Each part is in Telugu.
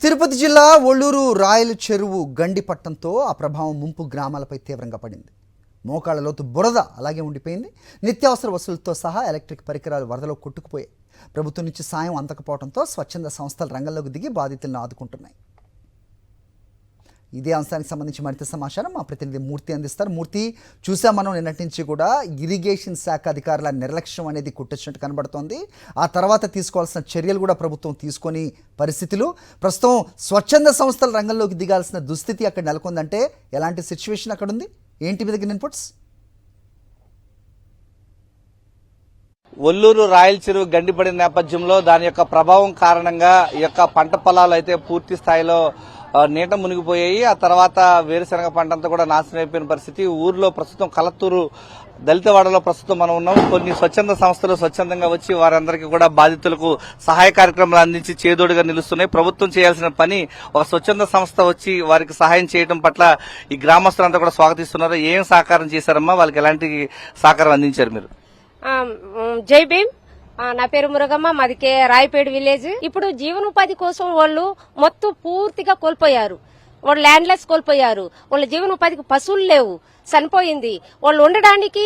తిరుపతి జిల్లా ఒళ్ళూరు రాయల చెరువు గండిపట్టంతో ఆ ప్రభావం ముంపు గ్రామాలపై తీవ్రంగా పడింది. మోకాళ్ల లోతు బురద అలాగే ఉండిపోయింది. నిత్యావసర వస్తువులతో సహా ఎలక్ట్రిక్ పరికరాలు వరదలో కొట్టుకుపోయాయి. ప్రభుత్వం నుంచి సాయం అందకపోవడంతో స్వచ్ఛంద సంస్థలు రంగంలోకి దిగి బాధితులను ఆదుకుంటున్నాయి. ఇదే అంశానికి సంబంధించి మరింత సమాచారం మా ప్రతినిధి మూర్తి అందిస్తారు. మూర్తి, చూసాం మనం నిన్నటి నుంచి కూడా ఇరిగేషన్ శాఖ అధికారుల నిర్లక్ష్యం అనేది కుట్టొచ్చినట్టు కనబడుతోంది. ఆ తర్వాత తీసుకోవాల్సిన చర్యలు కూడా ప్రభుత్వం తీసుకొని పరిస్థితులు ప్రస్తుతం స్వచ్ఛంద సంస్థల రంగంలోకి దిగాల్సిన దుస్థితి అక్కడ నెలకొందంటే ఎలాంటి సిచ్యువేషన్ అక్కడ ఉంది? ఏంటి మీ దగ్గర ఇన్పుట్స్? ఒల్లూరు రాయల చెరువు గండిపడిన నేపథ్యంలో దాని యొక్క ప్రభావం కారణంగా ఈ యొక్క పంట పొలాలు అయితే పూర్తి స్థాయిలో నీట మునిగిపోయాయి. ఆ తర్వాత వేరుశనగ పంట అంతా కూడా నాశనం అయిపోయిన పరిస్థితి. ఊర్లో ప్రస్తుతం కలత్తూరు దళితవాడలో ప్రస్తుతం మనం ఉన్నాం. కొన్ని స్వచ్ఛంద సంస్థలు స్వచ్ఛందంగా వచ్చి వారందరికీ కూడా బాధితులకు సహాయ కార్యక్రమాలు అందించి చేదోడుగా నిలుస్తున్నాయి. ప్రభుత్వం చేయాల్సిన పని ఒక స్వచ్ఛంద సంస్థ వచ్చి వారికి సహాయం చేయడం పట్ల ఈ గ్రామస్తులంతా కూడా స్వాగతిస్తున్నారు. ఏం సహకారం చేశారమ్మా? వాళ్ళకి ఎలాంటి సహకారం అందించారు మీరు? జై భీమ్. నా పేరు మురగమ్మ, మాది రాయపేట విలేజ్. ఇప్పుడు జీవనోపాధి కోసం వాళ్ళు మొత్తం పూర్తిగా కోల్పోయారు. వాళ్ళు ల్యాండ్లెస్ కోల్పోయారు. వాళ్ళ జీవనోపాధికి పశువులు లేవు, చనిపోయింది. వాళ్ళు ఉండడానికి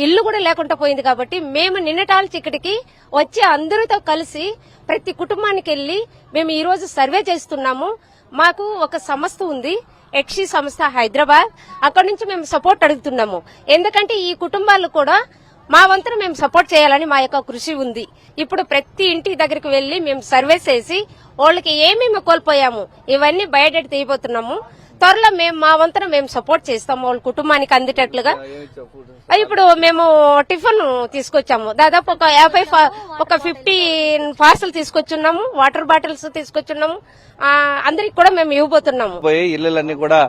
ఇల్లు కూడా లేకుండా పోయింది. కాబట్టి మేము నిన్నటాల చిక్కటికి వచ్చి అందరితో కలిసి ప్రతి కుటుంబానికి వెళ్లి మేము ఈ రోజు సర్వే చేస్తున్నాము. మాకు ఒక సంస్థ ఉంది, ఎక్సీ సంస్థ హైదరాబాద్. అక్కడ నుంచి మేము సపోర్ట్ అడుగుతున్నాము. ఎందుకంటే ఈ కుటుంబాలు కూడా మా వంతున మేము సపోర్ట్ చేయాలని మా యొక్క కృషి ఉంది. ఇప్పుడు ప్రతి ఇంటి దగ్గరికి వెళ్లి మేము సర్వే చేసి వాళ్ళకి ఏమేమి కోల్పోయాము ఇవన్నీ బయోడేటా తీయబోతున్నాము. త్వరలో మేము మా వంతున మేము సపోర్ట్ చేస్తాము వాళ్ళ కుటుంబానికి అందేటట్లుగా. ఇప్పుడు మేము టిఫిన్ తీసుకొచ్చాము, దాదాపు ఒక 15 పార్సల్ తీసుకొచ్చున్నాము. వాటర్ బాటిల్స్ తీసుకొచ్చున్నాము. అందరికి కూడా మేము ఇవ్వబోతున్నాము. ఇళ్లన్నీ కూడా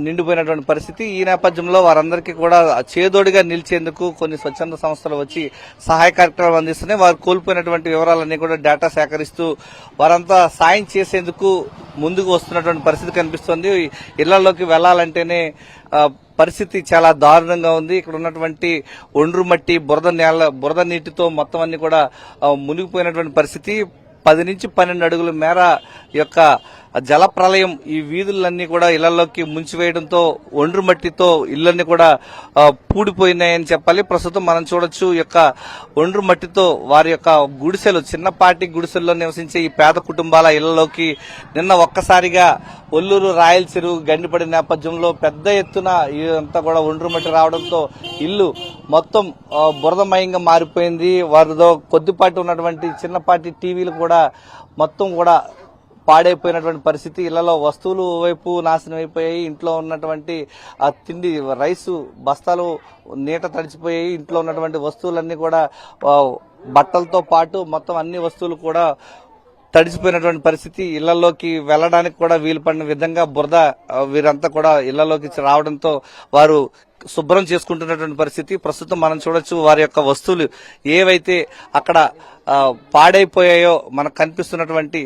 నిండిపోయినటువంటి పరిస్థితి. ఈ నేపథ్యంలో వారందరికీ కూడా చేదోడిగా నిలిచేందుకు కొన్ని స్వచ్ఛంద సంస్థలు వచ్చి సహాయ కార్యక్రమాలు అందిస్తున్నాయి. వారు కోల్పోయినటువంటి వివరాలన్నీ కూడా డేటా సేకరిస్తూ వారంతా సాయం చేసేందుకు ముందుకు వస్తున్నటువంటి పరిస్థితి కనిపిస్తోంది. ఇళ్లలోకి వెళ్లాలంటేనే పరిస్థితి చాలా దారుణంగా ఉంది. ఇక్కడ ఉన్నటువంటి ఒండ్రు మట్టి, బురద నీటితో మొత్తం అన్ని కూడా మునిగిపోయినటువంటి పరిస్థితి. 10 నుంచి 12 అడుగుల మేర యొక్క జల ప్రళయం ఈ వీధులన్నీ కూడా ఇళ్లలోకి ముంచివేయడంతో ఒండ్రు మట్టితో ఇళ్లన్నీ కూడా పూడిపోయినాయని చెప్పాలి. ప్రస్తుతం మనం చూడొచ్చు ఈ యొక్క ఒండ్రు మట్టితో వారి యొక్క గుడిసెలు, చిన్నపాటి గుడిసెల్లో నివసించే ఈ పేద కుటుంబాల ఇళ్లలోకి నిన్న ఒక్కసారిగా ఒల్లూరు రాయల చెరువు గండిపడిన నేపథ్యంలో పెద్ద ఎత్తున ఇదంతా కూడా ఒండ్రు మట్టి రావడంతో ఇల్లు మొత్తం బురదమయంగా మారిపోయింది. వారితో కొద్దిపాటి ఉన్నటువంటి చిన్నపాటి టీవీలు కూడా మొత్తం కూడా పాడైపోయినటువంటి పరిస్థితి. ఇళ్లలో వస్తువులు వైపు నాశనం అయిపోయాయి. ఇంట్లో ఉన్నటువంటి తిండి, రైసు బస్తాలు నీట తడిచిపోయాయి. ఇంట్లో ఉన్నటువంటి వస్తువులన్నీ కూడా బట్టలతో పాటు మొత్తం అన్ని వస్తువులు కూడా తడిసిపోయినటువంటి పరిస్థితి. ఇళ్లలోకి వెళ్లడానికి కూడా వీలు పడిన విధంగా బురద వీరంతా కూడా ఇళ్లలోకి రావడంతో వారు శుభ్రం చేసుకుంటున్నటువంటి పరిస్థితి. ప్రస్తుతం మనం చూడొచ్చు వారి యొక్క వస్తువులు ఏవైతే అక్కడ పాడైపోయాయో మనకు కనిపిస్తున్నటువంటి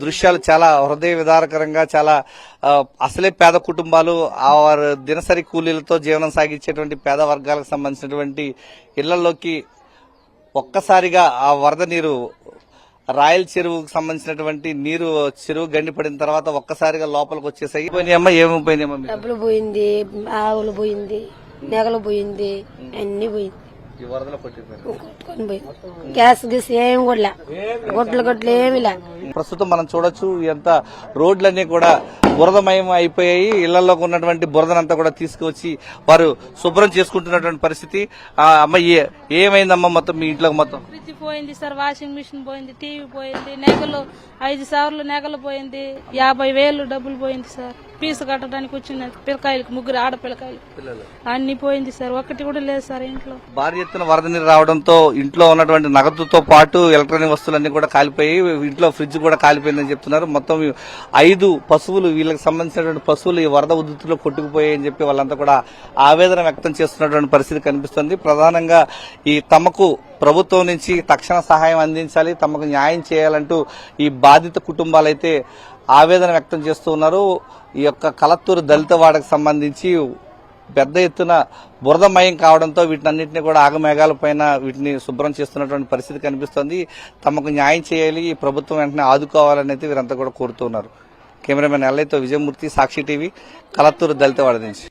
దృశ్యాలు చాలా హృదయ విదారకరంగా, చాలా అసలే పేద కుటుంబాలు వారి దినసరి కూలీలతో జీవనం సాగించేటువంటి పేద వర్గాలకు సంబంధించినటువంటి ఇళ్లలోకి ఒక్కసారిగా ఆ వరద నీరు, రాయల చెరువుకు సంబంధించినటువంటి నీరు చెరువు గండిపడిన తర్వాత ఒక్కసారిగా లోపలికి వచ్చేసాయి. పోయినాయమ్మా? ఏమైపోయినాయమ్మా? డబ్బులు పోయింది, ఆవులు పోయింది, నెగలు పోయింది, అన్ని పోయింది. కొట్టుకొని పోయి గ్యాస్ గీస్ ఏం కూడా గొడ్లు ఏమి లే. ప్రస్తుతం మనం చూడొచ్చు ఎంత రోడ్లన్నీ కూడా బురదమయం అయిపోయాయి. ఇళ్లలోకి ఉన్నటువంటి బురదనంతా కూడా తీసుకువచ్చి వారు శుభ్రం చేసుకుంటున్నటువంటి పరిస్థితి. అమ్మ, ఏమైందమ్మా మొత్తం మీ ఇంట్లో? మొత్తం ఫ్రిడ్జ్ పోయింది సార్, వాషింగ్ మిషన్ పోయింది, టీవీ పోయింది, నెగలు 5 సార్లు నెగలు పోయింది, 50,000 డబ్బులు పోయింది సార్. ఫీజు కట్టడానికి వచ్చిన పిల్లకాయలకు, 3 ఆడపిల్లకాయలు అన్ని పోయింది సార్. ఒక్కటి కూడా లేదు సార్ ఇంట్లో. భారీ ఎత్తున వరద నీరు రావడంతో ఇంట్లో ఉన్నటువంటి నగదుతో పాటు ఎలక్ట్రానిక్ వస్తువులన్నీ కూడా కాలిపోయి, ఇంట్లో ఫ్రిడ్జ్ కూడా కాలిపోయిందని చెప్తున్నారు. మొత్తం 5 పశువులు, వీళ్ళకి సంబంధించినటువంటి పశువులు ఈ వరద ఉధృతిలో కొట్టుకుపోయాయని చెప్పి వాళ్ళంతా కూడా ఆవేదన వ్యక్తం చేస్తున్నటువంటి పరిస్థితి కనిపిస్తుంది. ప్రధానంగా ఈ తమకు ప్రభుత్వం నుంచి తక్షణ సహాయం అందించాలి, తమకు న్యాయం చేయాలంటూ ఈ బాధిత కుటుంబాలైతే ఆవేదన వ్యక్తం చేస్తూ ఉన్నారు. ఈ యొక్క కలత్తూరు దళితవాడకు సంబంధించి పెద్ద ఎత్తున బురదమయం కావడంతో వీటినన్నింటినీ కూడా ఆగమేఘాల పైన వీటిని శుభ్రం చేస్తున్నటువంటి పరిస్థితి కనిపిస్తోంది. తమకు న్యాయం చేయాలి, ఈ ప్రభుత్వం వెంటనే ఆదుకోవాలనేది వీరంతా కూడా కోరుతున్నారు. కెమెరామెన్ ఎల్ఐతో విజయమూర్తి, సాక్షి టీవీ, కలత్తూరు దళితవాడ నుంచి.